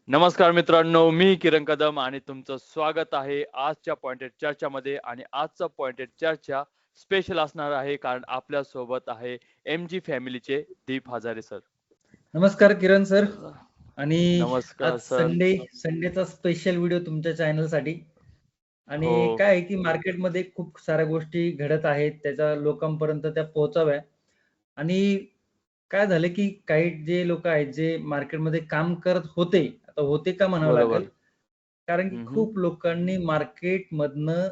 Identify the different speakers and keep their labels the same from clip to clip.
Speaker 1: नमस्कार मित्रांनो, मी किरण कदम आणि तुमचं स्वागत आहे आजच्या पॉइंटेड चर्चामध्ये. आणि आजचा पॉइंटेड चर्चा स्पेशल असणार आहे कारण आपल्या सोबत आहे MG फॅमिलीचे दीप हजारे सर.
Speaker 2: नमस्कार किरण सर. आणि
Speaker 1: नमस्कार
Speaker 2: आज
Speaker 1: सर.
Speaker 2: संडेचा स्पेशल व्हिडिओ तुमच्या चॅनल साठी. आणि
Speaker 1: हो.
Speaker 2: काय आहे की मार्केटमध्ये खूप साऱ्या गोष्टी घडत आहेत, त्याच्या लोकांपर्यंत त्या पोहोचाव्या. आणि काय झालं की काही जे लोक आहेत जे मार्केटमध्ये काम करत होते, आता होते का म्हणावं लागेल,
Speaker 1: बरोबर.
Speaker 2: कारण की
Speaker 1: हम्म.
Speaker 2: खूप लोकांनी मार्केटमधनं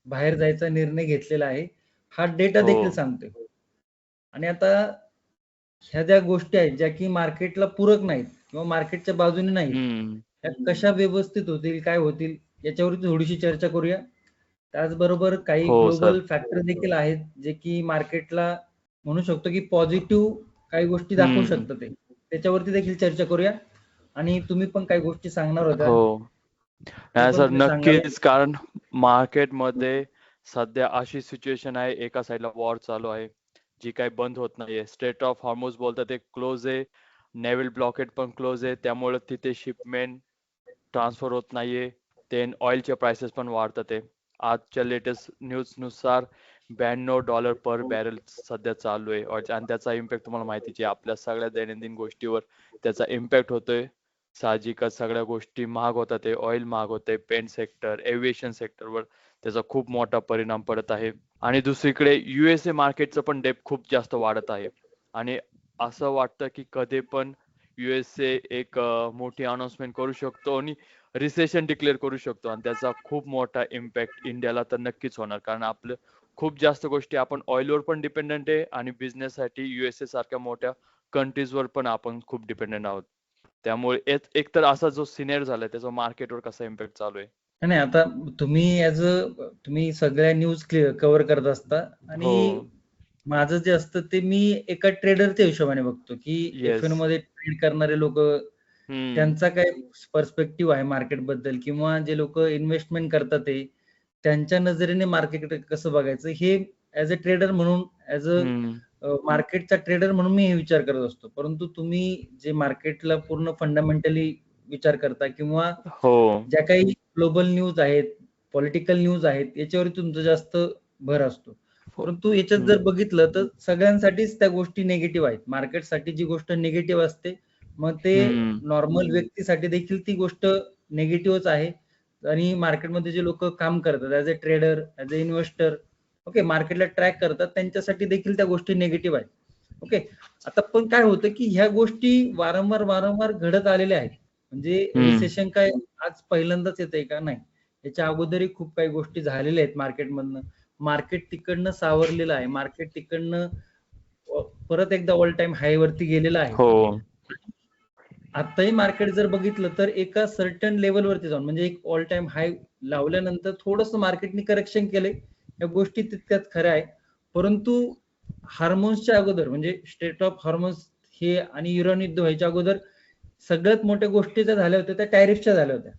Speaker 2: बाहेर जायचा निर्णय घेतलेला आहे. हा डेटा
Speaker 1: हो.
Speaker 2: देखील सांगतोय. आणि आता ह्या ज्या गोष्टी आहेत ज्या की मार्केटला पूरक नाहीत किंवा मार्केटच्या बाजूने नाहीत,
Speaker 1: हम्म.
Speaker 2: त्या कशा व्यवस्थित होतील, काय होतील, याच्यावरती थोडीशी चर्चा करूया. त्याचबरोबर काही
Speaker 1: हो सर.
Speaker 2: ग्लोबल फॅक्टर देखील आहेत जे की मार्केटला म्हणू शकतो की पॉझिटिव्ह काही गोष्टी दाखवू
Speaker 1: हम्म.
Speaker 2: शकतात, त्याच्यावरती देखील चर्चा करूया. आणि तुम्ही पण काही गोष्टी सांगणार होत्या,
Speaker 1: हो.
Speaker 2: ते
Speaker 1: नाही
Speaker 2: पण
Speaker 1: सर,
Speaker 2: तुम्ही सांगाल.
Speaker 1: नक्कीच. कारण मार्केटमध्ये सध्या अशी सिच्युएशन आहे, एका साईडला वॉर चालू आहे जी काही बंद होत नाहीये. स्ट्रेट ऑफ हॉर्मुझ बोलतात ते क्लोज आहे. नेव्हल ब्लॉकेट पण क्लोज आहे. त्यामुळे तिथे शिपमेंट ट्रान्सफर होत नाहीये. ते ऑइलचे प्राइसेस पण वाढतात आहे. आजच्या लेटेस्ट न्यूज नुसार $92 पर बॅरल सध्या चालू आहे. आणि त्याचा इम्पॅक्ट तुम्हाला माहितीच आहे, आपल्या सगळ्या दैनंदिन गोष्टीवर त्याचा इम्पॅक्ट होतोय. साहजिकच सगळ्या गोष्टी महाग होतात आहे. ऑइल महाग होते, पेंट सेक्टर, एव्हिएशन सेक्टरवर त्याचा खूप मोठा परिणाम पडत आहे. आणि दुसरीकडे USA मार्केटचं पण डेप खूप जास्त वाढत आहे. आणि असं वाटतं की कधी पण USA एक मोठी अनाउन्समेंट करू शकतो आणि रिसेशन डिक्लेअर करू शकतो. आणि त्याचा खूप मोठा इम्पॅक्ट इंडियाला तर नक्कीच होणार, कारण आपलं खूप जास्त गोष्टी आपण ऑइलवर पण डिपेंडंट आहे आणि बिझनेससाठी USA सारख्या मोठ्या कंट्रीजवर पण आपण खूप डिपेंडंट आहोत. त्यामुळे एक तर असा जो सिनियर झालाय त्याचा मार्केटवर कसा इम्पॅक्ट चालू आहे.
Speaker 2: नाही, आता तुम्ही सगळ्या न्यूज कव्हर करत असता.
Speaker 1: हो.
Speaker 2: आणि माझं जे असतं ते मी एका ट्रेडरच्या हिशोबाने बघतो की
Speaker 1: येस.
Speaker 2: F1 मध्ये ट्रेड करणारे लोक,
Speaker 1: हम्म.
Speaker 2: त्यांचा काय पर्स्पेक्टिव्ह आहे मार्केटबद्दल, किंवा जे लोक इन्व्हेस्टमेंट करतात ते त्यांच्या नजरेने मार्केट कसं बघायचं, हे ऍज अ ट्रेडर म्हणून, ऍज
Speaker 1: हम्म.
Speaker 2: अ मार्केटचा ट्रेडर म्हणून मी हे विचार करत असतो. परंतु तुम्ही जे मार्केटला पूर्ण फंडामेंटली विचार करता, किंवा
Speaker 1: हो.
Speaker 2: ज्या काही ग्लोबल न्यूज आहेत, पॉलिटिकल न्यूज आहेत, याच्यावर तुमचा जास्त भर असतो. परंतु याच्यात
Speaker 1: हम्म.
Speaker 2: जर बघितलं तर सगळ्यांसाठीच त्या गोष्टी निगेटिव्ह आहेत. मार्केटसाठी जी गोष्ट निगेटिव्ह असते, मग ते
Speaker 1: हम्म.
Speaker 2: नॉर्मल व्यक्तीसाठी देखील ती गोष्ट निगेटिव्हच आहे. आणि मार्केटमध्ये जे लोक काम करतात as a trader, as a investor, okay, मार्केटला ट्रॅक करतात, त्यांच्यासाठी देखील त्या गोष्टी निगेटिव्ह आहेत. ओके. आता पण काय होतं की ह्या गोष्टी वारंवार वारंवार घडत आलेल्या आहेत. म्हणजे
Speaker 1: हम्म.
Speaker 2: रिसेशन काय आज पहिल्यांदाच येतंय का? नाही. याच्या अगोदरही खूप काही गोष्टी झालेल्या आहेत मार्केटमधनं. मार्केट तिकडनं सावरलेलं आहे. मार्केट तिकडनं परत एकदा ऑल टाइम हाय वरती गेलेलं आहे.
Speaker 1: हो.
Speaker 2: आताही मार्केट जर बघितलं तर एका सर्टन लेवलवरती जाऊन, म्हणजे एक ऑल टाइम हाय लावल्यानंतर थोडंसं मार्केटने करेक्शन केलंय. या गोष्टी तितक्यात खऱ्या आहे. परंतु हार्मोन्सच्या अगोदर, म्हणजे स्टेट ऑफ हार्मोन्स हे आणि इराण युद्ध व्हायच्या अगोदर सगळ्यात मोठ्या गोष्टी ज्या झाल्या होत्या त्या टॅरिफच्या झाल्या होत्या.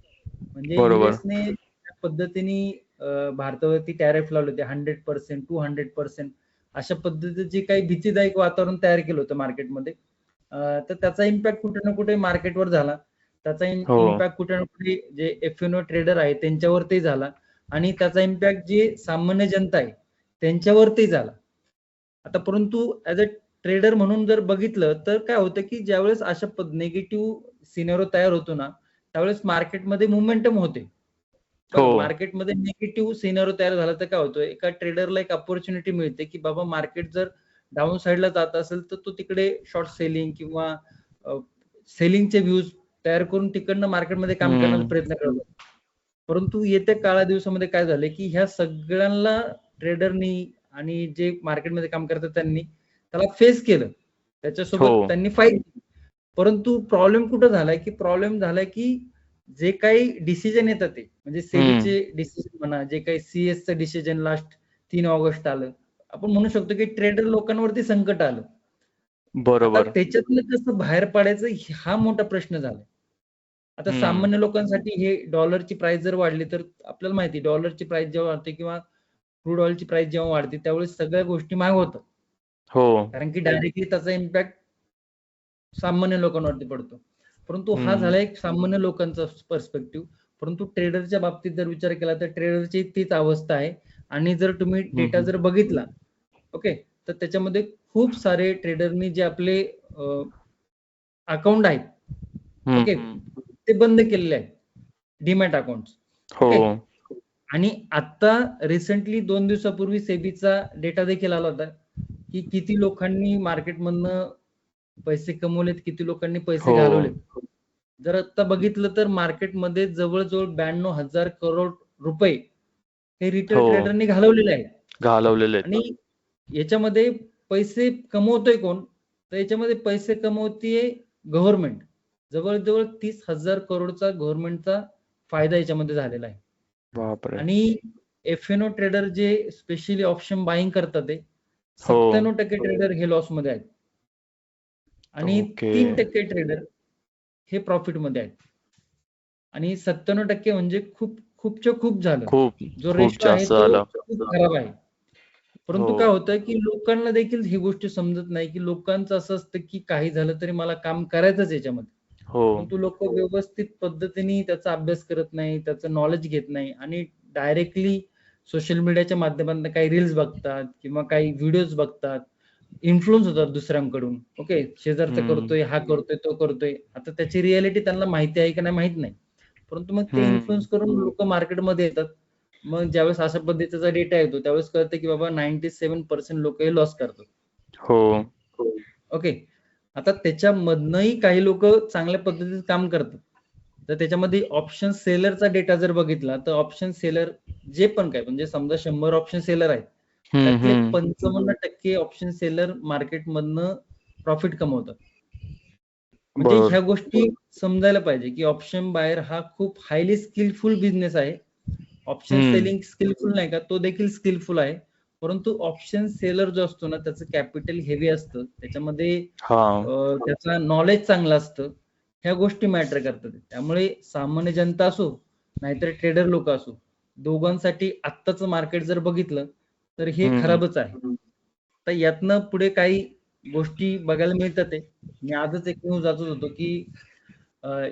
Speaker 2: म्हणजे
Speaker 1: बरोबर.
Speaker 2: युएसने त्या पद्धतीने भारतावरती टॅरिफ लावले होते, 100%, 200%. अशा पद्धतीचे जे काही भीतीदायक वातावरण तयार केलं होतं मार्केटमध्ये, तर त्याचा इम्पॅक्ट कुठे ना कुठे मार्केटवर झाला. त्याचा
Speaker 1: हो.
Speaker 2: इम्पॅक्ट कुठे ना कुठे जे F1 ट्रेडर आहे त्यांच्यावरती झाला. आणि त्याचा इम्पॅक्ट जे सामान्य जनता आहे त्यांच्यावरती झाला. आता परंतु ऍज अ ट्रेडर म्हणून जर बघितलं तर काय होतं की ज्यावेळेस अशा निगेटिव्ह सिनेरिओ तयार होतो ना, त्यावेळेस मार्केटमध्ये मोमेंटम होते.
Speaker 1: हो.
Speaker 2: बघा, मार्केटमध्ये निगेटिव्ह सिनेरिओ तयार झाला तर काय होतं, एका ट्रेडरला एक अपॉर्च्युनिटी मिळते की बाबा मार्केट जर डाऊन साईडला जात असेल तर तो तिकडे शॉर्ट सेलिंग किंवा सेलिंगचे व्ह्यूज तयार करून तिकडनं मार्केटमध्ये काम करण्याचा
Speaker 1: हम्म.
Speaker 2: प्रयत्न करतो. परंतु येत्या काळा दिवसामध्ये काय झालंय की ह्या सगळ्यांना ट्रेडरनी आणि जे मार्केटमध्ये काम करतात त्यांनी त्याला फेस केलं,
Speaker 1: हो.
Speaker 2: त्याच्यासोबत त्यांनी फाईट केली. परंतु प्रॉब्लेम कुठं झालाय की जे काही डिसिजन येतात ते, म्हणजे
Speaker 1: हम्म.
Speaker 2: सेबीचे डिसिजन म्हणा, जे काही सीएसचं डिसिजन लास्ट 3 ऑगस्ट आलं, आपण म्हणू शकतो की ट्रेडर लोकांवरती संकट आलं. आता
Speaker 1: बरोबर.
Speaker 2: त्याच्यातनं कसं बाहेर पडायचं हा मोठा प्रश्न झाला. आता
Speaker 1: हम्म.
Speaker 2: सामान्य लोकांसाठी हे डॉलरची प्राइस जर वाढली तर आपल्याला माहिती आहे, डॉलरची प्राइस जेव्हा वाढते किंवा क्रूड ऑइलची प्राइस जेव्हा वाढते त्यावेळेस सगळ्या गोष्टी महाग होतात.
Speaker 1: हो.
Speaker 2: कारण की डायरेक्टली त्याचा इम्पॅक्ट सामान्य लोकांवरती पडतो. परंतु हा झाला एक सामान्य लोकांचा पर्स्पेक्टिव्ह. परंतु ट्रेडरच्या बाबतीत जर विचार केला तर ट्रेडरची तीच अवस्था आहे. आणि जर तुम्ही डेटा जर बघितला, ओके, तर त्याच्यामध्ये खूप सारे ट्रेडरनी जे आपले अकाउंट आहेत, ओके, ते बंद केलेले आहेत, डीमॅट अकाउंट. ओके. आणि आता रिसेंटली 2 दिवसापूर्वी सेबीचा डेटा देखील आला होता की किती लोकांनी मार्केटमधनं पैसे कमवलेत, किती लोकांनी पैसे घालवलेत. जर आता बघितलं तर मार्केटमध्ये जवळजवळ 92,000 करोड रुपये हे रिटेल ट्रेडरनी घालवलेले आहेत. आणि याच्यामध्ये पैसे कमवतोय कोण, तर याच्यामध्ये पैसे कमवतीये गव्हर्नमेंट. जवळजवळ 30,000 करोडचा गव्हर्नमेंटचा फायदा याच्यामध्ये झालेला आहे. आणि एफएनओ ट्रेडर जे स्पेशली ऑप्शन बाईंग करतात ते 97% ट्रेडर हे लॉस मध्ये आहेत. आणि 3% ट्रेडर हे प्रॉफिट मध्ये आहेत. आणि 97% म्हणजे खूपच्या खूप झालं. जो रेशो आहे तो खूप खराब आहे. परंतु काय होतं की लोकांना देखील ही गोष्ट समजत नाही की लोकांचं असं असतं की काही झालं तरी मला काम करायचंच याच्यामध्ये. परंतु लोक व्यवस्थित पद्धतीने त्याचा अभ्यास करत नाही, त्याचं नॉलेज घेत नाही आणि डायरेक्टली सोशल मीडियाच्या माध्यमातून काही रील्स बघतात किंवा काही व्हिडिओज बघतात, इन्फ्लुएन्स होतात दुसऱ्यांकडून. ओके, शेजारचा करतोय, हा करतोय, तो करतोय. आता त्याची रियालिटी त्यांना माहिती आहे की नाही माहित नाही, परंतु मग ते इन्फ्लुएन्स करून लोक मार्केटमध्ये येतात. मग ज्यावेळेस अशा पद्धतीचा डेटा येतो त्यावेळेस कळतं की बाबा 97% लोक हे लॉस करतात. ओके. आता त्याच्यामधनंही काही लोक चांगल्या पद्धतीने काम करतात. तर त्याच्यामध्ये ऑप्शन सेलरचा डेटा जर बघितला तर ऑप्शन सेलर जे पण काय, म्हणजे समजा 100 ऑप्शन सेलर आहेत, त्यातले 55% ऑप्शन सेलर मार्केटमधनं प्रॉफिट कमवतात. म्हणजे ह्या गोष्टी समजायला पाहिजे की ऑप्शन बायर हा खूप हायली स्किलफुल बिझनेस आहे. ऑप्शन सेलिंग स्किलफुल नाही का, तो देखील स्किलफुल आहे. परंतु ऑप्शन सेलर जो असतो ना त्याचं कॅपिटल हेवी असतं, त्याच्यामध्ये त्याचा नॉलेज चांगलं असतं. ह्या गोष्टी मॅटर करतात. त्यामुळे सामान्य जनता असो नाहीतर ट्रेडर लोक असो, दोघांसाठी आत्ताचं मार्केट जर बघितलं तर हे खराबच आहे. तर यातनं पुढे काही गोष्टी बघायला मिळतात. मी आजच एक न्यूज वाचत होतो की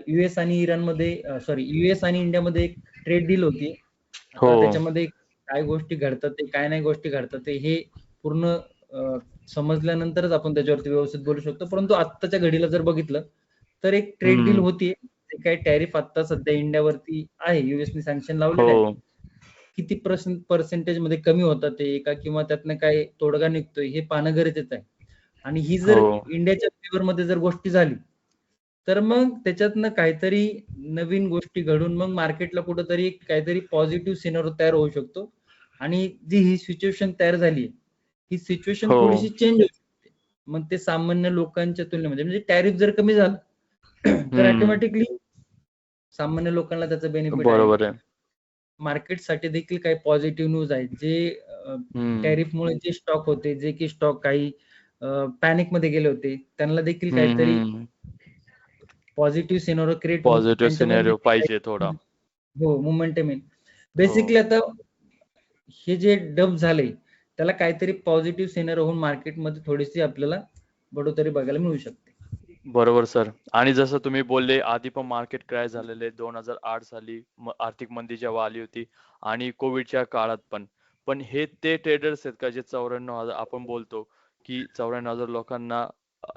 Speaker 2: युएस आणि इराणमध्ये, सॉरी, युएस आणि इंडियामध्ये एक ट्रेड डील होती. आता त्याच्यामध्ये काय गोष्टी घडतात ते, काय नाही गोष्टी घडतात ते, हे पूर्ण समजल्यानंतरच आपण त्याच्यावरती व्यवस्थित बोलू शकतो. परंतु आत्ताच्या घडीला जर बघितलं तर एक ट्रेड डील होतीये. ते काय टॅरिफ आता सध्या इंडियावरती आहे, युएसने सँक्शन लावलेले आहे. किती पर्सेंटेज मध्ये कमी होतात ते का, किंवा त्यातनं काय तोडगा निघतोय हे पाहणं गरजेचं आहे. आणि ही जर इंडियाच्या फेवर मध्ये जर गोष्टी झाली तर मग त्याच्यातनं काहीतरी नवीन गोष्टी घडून मग मार्केटला कुठंतरी काहीतरी पॉझिटिव्ह सिनारिओ तयार होऊ शकतो. आणि जी ही सिच्युएशन तयार झाली, ही सिच्युएशन थोडीशी चेंज होऊ शकते. मग ते सामान्य लोकांच्या तुलनेमध्ये, म्हणजे टॅरिफ जर कमी झालं तर ऑटोमॅटिकली सामान्य लोकांना त्याचं बेनिफिट आहे. मार्केटसाठी देखील काही पॉझिटिव्ह न्यूज आहेत. जे टॅरिफमुळे जे स्टॉक होते, जे की स्टॉक काही पॅनिक मध्ये गेले होते, त्यांना देखील काहीतरी पॉझिटिव्ह सिनारिओ क्रिएट होऊन
Speaker 1: पॉझिटिव्ह सिनेरिओ पाहिजे थोडा.
Speaker 2: हो, मोमेंटम येईल. बेसिकली आता हे जे डब झाले त्याला काहीतरी पॉझिटिव्ह सिनारिओ होऊन मार्केटमध्ये थोडीशी आपल्याला बढोतरी बघायला मिळू शकते.
Speaker 1: बरोबर सर. आणि जसं तुम्ही बोलले आधी पण मार्केट क्रॅश झालेले 2008 साली आर्थिक मंदी जेव्हा आली होती आणि कोविडच्या काळात पण. पण हे ते ट्रेडर्स आहेत का जे 94,000 आपण बोलतो की 94,000 लोकांना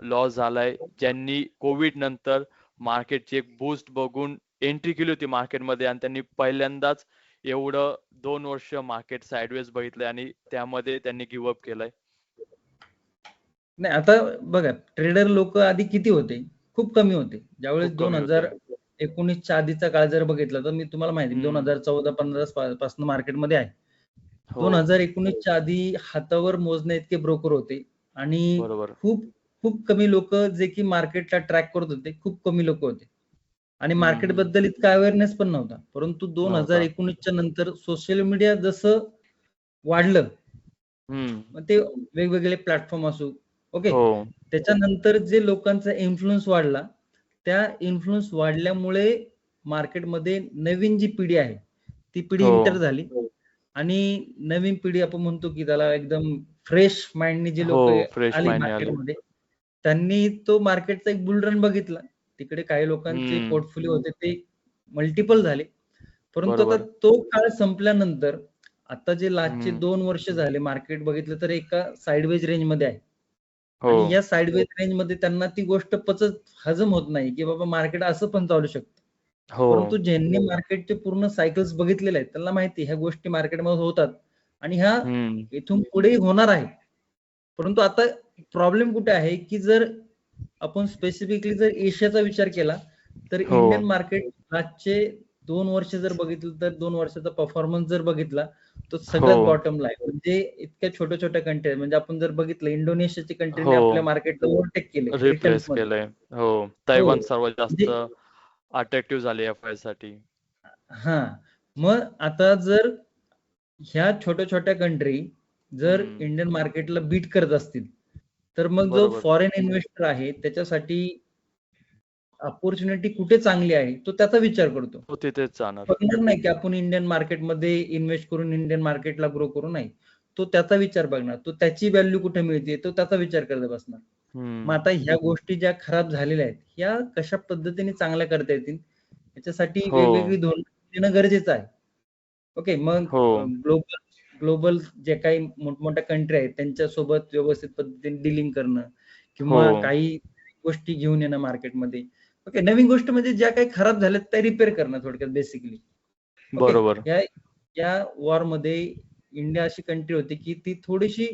Speaker 1: लॉस झालाय, ज्यांनी कोविड नंतर मार्केटची एक बूस्ट बघून एंट्री केली होती मार्केटमध्ये आणि त्यांनी पहिल्यांदाच एवढं 2 वर्ष मार्केट साइडवेज बघितलंय आणि त्यामध्ये त्यांनी गिव्ह अप केलंय.
Speaker 2: नाही, आता बघा, ट्रेडर लोक आधी किती होते, खूप कमी होते. ज्यावेळेस
Speaker 1: खूप कमी होते.
Speaker 2: 2019च्या आधीचा काळ जर बघितला तर मी तुम्हाला माहिती 2014-15 पासून मार्केटमध्ये आहे. 2019च्या आधी हातावर मोजण्या इतके ब्रोकर होते आणि खूप खूप कमी लोक जे की मार्केटला ट्रॅक करत होते, खूप कमी लोक होते. आणि मार्केट बद्दल इतका अवेअरनेस पण नव्हता. परंतु 2019च्या नंतर सोशल मीडिया जसं वाढलं, मग ते वेगवेगळे प्लॅटफॉर्म असो, ओके, त्याच्यानंतर जे लोकांचा इन्फ्लुएन्स वाढला, त्या इन्फ्लुएन्स वाढल्यामुळे मार्केटमध्ये नवीन जी पिढी आहे ती पिढी इंटर झाली. आणि नवीन पिढी आपण म्हणतो की त्याला एकदम फ्रेश माइंडनी जे लोक आली मार्केटमध्ये, त्यांनी तो मार्केटचा एक बुल रन बघितला. तिकडे काही लोकांचे
Speaker 1: हम्म.
Speaker 2: पोर्टफोलिओ होते ते मल्टिपल झाले. परंतु आता
Speaker 1: बरोबर.
Speaker 2: तो काळ संपल्यानंतर आता जे लास्टचे
Speaker 1: हम्म.
Speaker 2: 2 वर्ष झाले मार्केट बघितलं तर एका साइडवेज रेंज मध्ये आहे.
Speaker 1: हो.
Speaker 2: आणि या साइडवेज रेंज मध्ये त्यांना ती गोष्ट हजम होत नाही की बाबा मार्केट असं पण चालू शकतं.
Speaker 1: हो.
Speaker 2: परंतु ज्यांनी मार्केटचे पूर्ण सायकल्स बघितलेले आहेत त्यांना माहिती ह्या गोष्टी मार्केटमध्ये होतात आणि ह्या
Speaker 1: हम्म.
Speaker 2: इथून पुढे होणार आहे. परंतु आता प्रॉब्लेम कुठे आहे की जर आपण स्पेसिफिकली जर एशियाचा विचार केला तर
Speaker 1: हो.
Speaker 2: इंडियन मार्केट आजचे 2 वर्ष जर बघितलं तर 2 वर्षाचा परफॉर्मन्स जर बघितला तो सगळ्यात
Speaker 1: हो.
Speaker 2: बॉटमला आहे. म्हणजे इतक्या छोट्या छोट्या कंट्री म्हणजे आपण जर बघितलं इंडोनेशियाची कंट्रीने
Speaker 1: हो.
Speaker 2: आपल्या मार्केटला ओव्हरटेक केले रिटर्न्स
Speaker 1: रिप्लेस
Speaker 2: मध्ये.
Speaker 1: केलंय. हो.
Speaker 2: हो
Speaker 1: तैवान सर्वात जास्त
Speaker 2: म्हणजे
Speaker 1: अट्रॅक्टिव्ह झाले एफ साठी.
Speaker 2: हा मग आता जर ह्या छोट्या छोट्या कंट्री जर
Speaker 1: हम्म.
Speaker 2: इंडियन मार्केटला बीट करत असतील तर मग जो
Speaker 1: बरोबर.
Speaker 2: फॉरेन इन्व्हेस्टर आहे त्याच्यासाठी अपॉर्च्युनिटी कुठे चांगली आहे तो त्याचा विचार करतो.
Speaker 1: तो तिथेच जाणार.
Speaker 2: बघणार नाही की आपण इंडियन मार्केटमध्ये इन्व्हेस्ट करून इंडियन मार्केटला ग्रो करू नाही. तो त्याचा विचार बघणार. तो त्याची व्हॅल्यू कुठे मिळते तो त्याचा विचार करत बसणार. मग
Speaker 1: हम्म.
Speaker 2: आता ह्या गोष्टी ज्या खराब झालेल्या आहेत ह्या कशा पद्धतीने चांगल्या करता येतील याच्यासाठी
Speaker 1: हो.
Speaker 2: वेगवेगळी धोरणं देणं गरजेचं आहे. ओके मग
Speaker 1: हो.
Speaker 2: ग्लोबल ग्लोबल जे काही मोठमोठ्या कंट्री आहेत त्यांच्यासोबत व्यवस्थित पद्धतीने डीलिंग करणं
Speaker 1: हो.
Speaker 2: किंवा काही गोष्टी घेऊन येणं मार्केटमध्ये. ओके नवीन गोष्ट म्हणजे ज्या काही खराब झाल्यात त्या रिपेअर करणं थोडक्यात बेसिकली. ओके
Speaker 1: बरोबर.
Speaker 2: या या वॉरमध्ये इंडिया अशी कंट्री होती की ती थोडीशी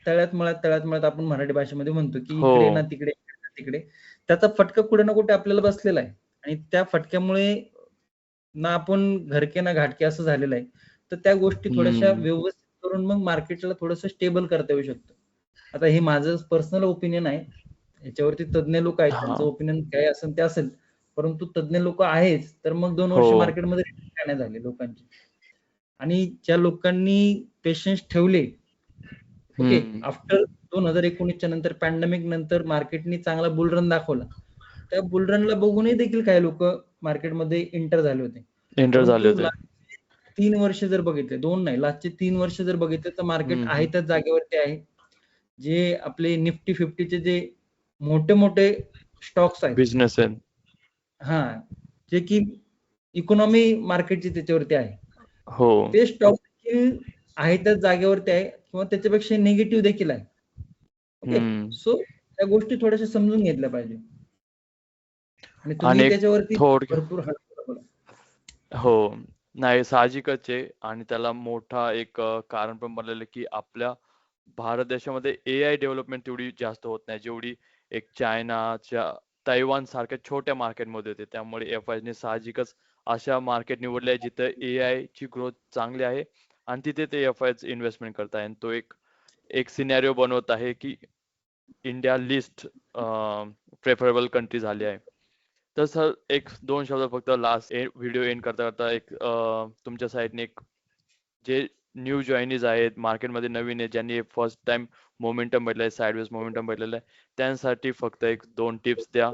Speaker 2: तळ्यात मळ्यात आपण मराठी भाषेमध्ये म्हणतो की
Speaker 1: हो.
Speaker 2: इकडे ना तिकडे इकडे ना तिकडे त्याचा फटका कुठे ना कुठे आपल्याला बसलेला आहे. आणि त्या फटक्यामुळे ना आपण घरके ना घाटके असं झालेलं आहे. तर त्या गोष्टी थोड्याशा
Speaker 1: हम्म.
Speaker 2: व्यवस्थित करून मग मार्केटला थोडंसं स्टेबल करता येऊ शकतं. आता हे माझं पर्सनल ओपिनियन आहे. ह्याच्यावरती तज्ञ लोक आहेत
Speaker 1: हा.
Speaker 2: त्यांचं ओपिनियन काय असेल ते असेल. परंतु तज्ञ लोक आहेच तर मग 2
Speaker 1: हो.
Speaker 2: वर्ष मार्केटमध्ये रिटर्न काय नाही झाले लोकांचे. आणि ज्या लोकांनी पेशन्स ठेवले ओके
Speaker 1: हम्म.
Speaker 2: आफ्टर 2019च्या नंतर पॅन्डेमिक नंतर मार्केटनी चांगला बुलरन दाखवला. त्या बुलरनला बघूनही देखील काही लोक मार्केटमध्ये एंटर झाले होते.
Speaker 1: एंटर झाले
Speaker 2: परंतु
Speaker 1: होते.
Speaker 2: लास्टचे 3 वर्ष जर बघितले 2 नाही लास्टचे 3 वर्ष जर बघितले तर मार्केट आहे
Speaker 1: हम्म.
Speaker 2: त्याच जागेवरती आहे. जे आपले निफ्टी 50चे जे मोठे मोठे स्टॉक्स आहेत
Speaker 1: बिझनेस आहे.
Speaker 2: हा जे की इकॉनॉमी मार्केटची त्याच्यावरती आहे
Speaker 1: हो.
Speaker 2: ते स्टॉक देखील आहे त्याच जागेवरती आहे किंवा त्याच्यापेक्षा निगेटिव्ह देखील आहे. ओके
Speaker 1: हम्म.
Speaker 2: सो त्या गोष्टी थोड्याशा समजून घेतल्या पाहिजे आणि
Speaker 1: आणि
Speaker 2: तुम्ही
Speaker 1: एक
Speaker 2: त्याच्यावरती
Speaker 1: थोड
Speaker 2: भरपूर बोला.
Speaker 1: हो. नाही साहजिकच आहे आणि त्याला मोठा एक कारण पण बनलेलं आहे की आपल्या भारत देशामध्ये एआय डेव्हलपमेंट तेवढी जास्त होत नाही जेवढी एक चायनाच्या तैवान सारख्या छोट्या मार्केटमध्ये होते. त्यामुळे एफ-आयने साहजिकच अशा मार्केट निवडले आहे जिथे एआय ची ग्रोथ चांगली आहे आणि तिथे ते एफ-आयच इन्व्हेस्टमेंट करत आहे. आणि तो एक एक सिनॅरिओ बनवत आहे की इंडिया लिस्ट प्रेफरेबल कंट्री झाली आहे. तर सर एक दोन शब्द फक्त लास्ट व्हिडिओ एंड करता करता एक तुमच्या साईडने एक जे न्यू जॉईनीज आहेत मार्केटमध्ये नवीन आहे ज्यांनी फर्स्ट टाइम मोमेंटम भेटलाय साइडवेज मोमेंटम भेटलेला आहे त्यांसाठी फक्त एक दोन टिप्स द्या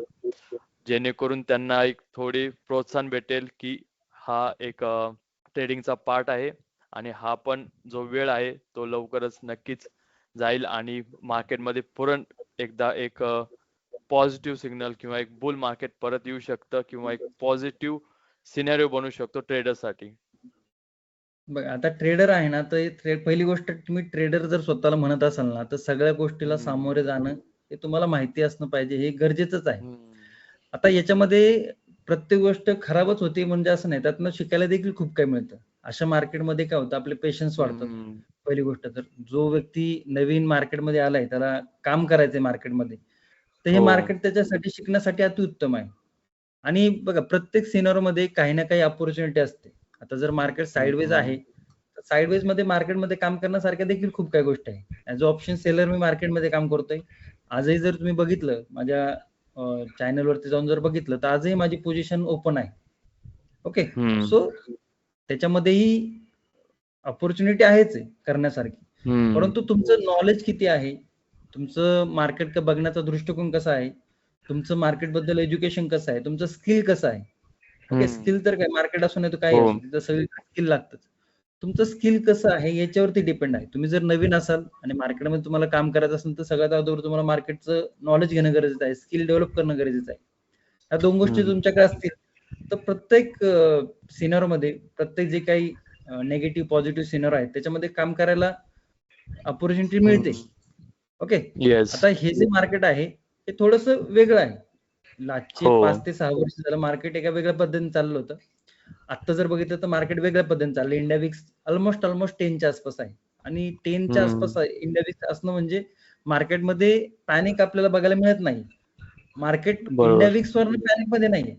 Speaker 1: जेणेकरून त्यांना एक थोडी प्रोत्साहन भेटेल की हा एक ट्रेडिंगचा पार्ट आहे आणि हा पण जो वेळ आहे तो लवकरच नक्कीच जाईल आणि मार्केटमध्ये पुरण एकदा एक पॉझिटिव्ह सिग्नल किंवा एक बुल मार्केट परत येऊ शकतं किंवा एक पॉझिटिव्ह सिनेरिओ बनू शकतो ट्रेडरसाठी.
Speaker 2: बघ आता ट्रेडर आहे ना तर पहिली गोष्ट तुम्ही ट्रेडर जर स्वतःला म्हणत असाल ना तर सगळ्या गोष्टीला
Speaker 1: हम्म.
Speaker 2: सामोरे जाणं हे तुम्हाला माहिती असणं पाहिजे हे गरजेचंच आहे.
Speaker 1: हम्म.
Speaker 2: आता याच्यामध्ये प्रत्येक गोष्ट खराबच होती म्हणजे असं नाही त्यातनं शिकायला देखील खूप काही मिळतं. अशा मार्केटमध्ये काय होतं आपले पेशन्स वाढतात.
Speaker 1: हम्म.
Speaker 2: पहिली गोष्ट तर जो व्यक्ती नवीन मार्केटमध्ये आलाय त्याला काम करायचंय मार्केटमध्ये तर हे
Speaker 1: हो.
Speaker 2: मार्केट त्याच्यासाठी शिकण्यासाठी अतिउत्तम आहे. आणि बघा प्रत्येक सिनारो मध्ये काही ना काही अपॉर्च्युनिटी असते. आता जर मार्केट साइडवेज
Speaker 1: हम्म.
Speaker 2: आहे तर साइडवेज मध्ये मार्केटमध्ये काम करण्यासारख्या देखील खूप काही गोष्टी आहे. ऍज अ ऑप्शन सेलर मी मार्केटमध्ये काम करतोय. आजही जर तुम्ही बघितलं माझ्या चॅनल वरती जाऊन जर बघितलं तर आजही माझी पोझिशन ओपन आहे. ओके
Speaker 1: हम्म.
Speaker 2: सो त्याच्यामध्येही अपॉर्च्युनिटी आहेच आहे करण्यासारखी.
Speaker 1: हम्म.
Speaker 2: परंतु तुमचं नॉलेज किती आहे तुमचं मार्केट बघण्याचा दृष्टिकोन कसा आहे तुमचं मार्केट बद्दल एज्युकेशन कसं आहे तुमचं स्किल कसं आहे. ओके
Speaker 1: हम्म.
Speaker 2: स्किल तर काय मार्केट असू नाही तर काही
Speaker 1: हो.
Speaker 2: असू तिथं सगळं स्किल लागतंच. तुमचं स्किल कसं आहे याच्यावरती डिपेंड आहे. तुम्ही जर नवीन असाल आणि मार्केटमध्ये तुम्हाला काम करायचं असेल तर सगळ्यात अगोदर तुम्हाला मार्केटचं नॉलेज घेणं गरजेचं आहे स्किल डेव्हलप करणं गरजेचं आहे. या 2 गोष्टी
Speaker 1: हम्म.
Speaker 2: तुमच्याकडे असतील तर प्रत्येक सिनर मध्ये प्रत्येक जे काही नेगेटिव्ह पॉझिटिव्ह सिनर आहे त्याच्यामध्ये काम करायला ऑपॉर्च्युनिटी मिळते. ओके.
Speaker 1: येस.
Speaker 2: आता हे जे मार्केट आहे हे थोडस वेगळं आहे. लास्टचे
Speaker 1: हो.
Speaker 2: 5 ते 6 वर्ष झालं मार्केट एका वेगळ्या पद्धतीने चाललं होतं. आता जर बघितलं तर मार्केट वेगळ्या पद्धतीने चाललं. इंडिया विक्स ऑलमोस्ट 10च्या आसपास आहे आणि 10च्या आसपास
Speaker 1: हम्म.
Speaker 2: इंडिया विक्स असणं म्हणजे मार्केटमध्ये पॅनिक आपल्याला बघायला मिळत नाही. मार्केट इंडिया
Speaker 1: बरोबर.
Speaker 2: विक्स वरनं पॅनिक मध्ये नाहीये.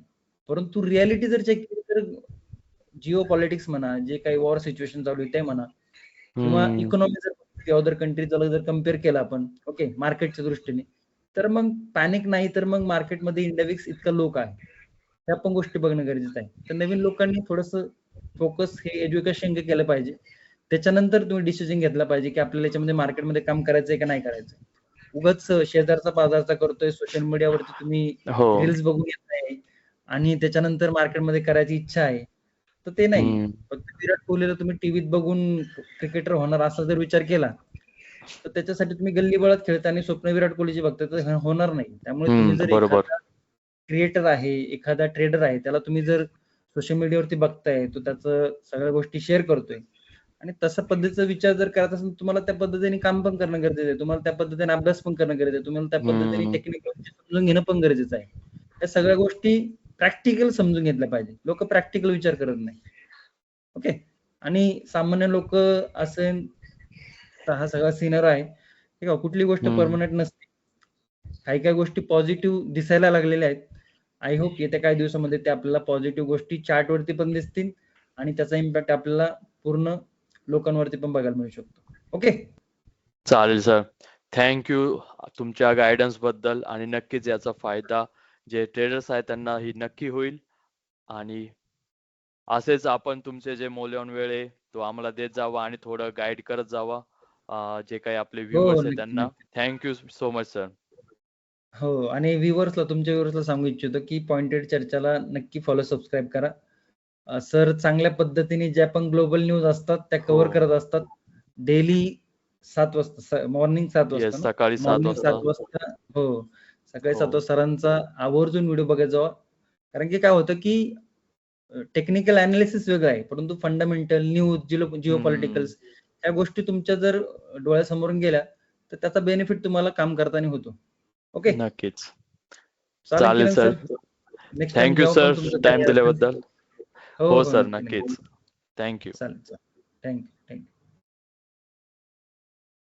Speaker 2: परंतु रियालिटी जर चेक केली तर जिओ पॉलिटिक्स म्हणा, जे काही वॉर सिच्युएशन चालू आहे ते म्हणा, किंवा
Speaker 1: हम्म.
Speaker 2: इकॉनॉमी जर अदर कंट्रीजला जर कम्पेअर केला आपण ओके मार्केटच्या दृष्टीने, तर मग पॅनिक नाही तर मग मार्केटमध्ये इंडिया विक्स इतका लो का आहे? त्या पण गोष्टी बघणं गरजेचं आहे. तर नवीन लोकांनी थोडंसं फोकस हे एज्युकेशन केलं पाहिजे. त्याच्यानंतर तुम्ही डिसिजन घेतला पाहिजे की आपल्याला याच्यामध्ये मार्केटमध्ये काम करायचंय का नाही करायचं. उगाच शेजारचा पाजारचा करतोय, सोशल मीडियावरती तुम्ही
Speaker 1: हो.
Speaker 2: रील्स बघून येताय आणि त्याच्यानंतर मार्केटमध्ये करायची इच्छा आहे, तर ते नाहीये.
Speaker 1: हम्म.
Speaker 2: फक्त विराट कोहलीला तुम्ही टीव्हीत बघून क्रिकेटर होणार असा जर विचार केला, तर त्याच्यासाठी तुम्ही गल्लीबोळात खेळता आणि स्वप्न विराट कोहलीची बघता तर होणार नाही. त्यामुळे तुम्ही जर
Speaker 1: बरोबर.
Speaker 2: एखादा क्रिएटर आहे, एखादा ट्रेडर आहे, त्याला तुम्ही जर सोशल मीडियावरती बघताय, तो त्याचं सगळ्या गोष्टी शेअर करतोय आणि तशा पद्धतीचा विचार जर करत असेल तुम्हाला त्या पद्धतीने काम पण करणं गरजेचं आहे. तुम्हाला त्या पद्धतीने अभ्यास पण करणं गरजेचं आहे. तुम्हाला त्या पद्धतीने
Speaker 1: हम्म.
Speaker 2: टेक्निकल समजून घेणं पण गरजेचं आहे. या सगळ्या गोष्टी प्रॅक्टिकल समजून घेतल्या पाहिजे. लोक प्रॅक्टिकल विचार करत नाही. ओके. आणि सामान्य लोक असे हा सगळा सिनर आहे. ठीक आहे. कुठली गोष्ट
Speaker 1: हम्म.
Speaker 2: परमनंट नसते. काही काही गोष्टी पॉझिटिव्ह दिसायला लागलेल्या आहेत. आय होप येत्या काही दिवसामध्ये ते आपल्याला पॉझिटिव्ह गोष्टी चार्ट वरती पण दिसतील आणि त्याचा इम्पॅक्ट आपल्याला पूर्ण लोकांवरती पण बघायला मिळू शकतो. ओके.
Speaker 1: चालेल सर. थँक्यू तुमच्या गायडन्स बद्दल, आणि नक्कीच याचा फायदा जे ट्रेडर्स आहेत त्यांना ही नक्की होईल. आणि असेच आपण तुमचे जे मौल्यवान वेळ आहे तो आम्हाला देत जावा आणि थोडं गाईड करत जावा. जे काही आपले
Speaker 2: हो,
Speaker 1: व्ह्युअर्स आहेत
Speaker 2: नक्की,
Speaker 1: त्यांना.
Speaker 2: नक्की.
Speaker 1: Thank you so much sir.
Speaker 2: हो आणि तुमच्या व्ह्युअर्सला सांगू इच्छितो की पॉइंटेड चर्चाला नक्की फॉलो सबस्क्राईब करा. सर चांगल्या पद्धतीने ज्या पण ग्लोबल न्यूज असतात त्या
Speaker 1: हो.
Speaker 2: कव्हर करत असतात. डेली 7 वाजता, मॉर्निंग 7 वाजता
Speaker 1: येस,
Speaker 2: ना?
Speaker 1: सकाळी 7
Speaker 2: मॉर्निंग 7
Speaker 1: वाजता.
Speaker 2: वाजता हो. सकाळी 7
Speaker 1: हो.
Speaker 2: वाजता सरांचा आवर्जून व्हिडिओ बघत जावा. कारण की काय होतं की टेक्निकल अनालिसिस वेगळं आहे, परंतु फंडामेंटल न्यूज, जिओ
Speaker 1: हम्म.
Speaker 2: पॉलिटिकल्स ह्या गोष्टी तुमच्या जर डोळ्यासमोरून गेल्या तर त्याचा बेनिफिट तुम्हाला काम करताना होतो. ओके.
Speaker 1: नक्कीच.
Speaker 2: चालेल
Speaker 1: चालेल
Speaker 2: Kiran
Speaker 1: sir.
Speaker 2: Sir. Next time
Speaker 1: thank you
Speaker 2: जेव्हा पण
Speaker 1: सर
Speaker 2: तुमचं
Speaker 1: टाइम
Speaker 2: काही असेल
Speaker 1: दिल्याबद्दल.
Speaker 2: हो
Speaker 1: हो
Speaker 2: हो
Speaker 1: सर,
Speaker 2: नक्की नक्की.
Speaker 1: नक्कीच. थँक्यू.
Speaker 2: चालेल चालेल. थँक्यू.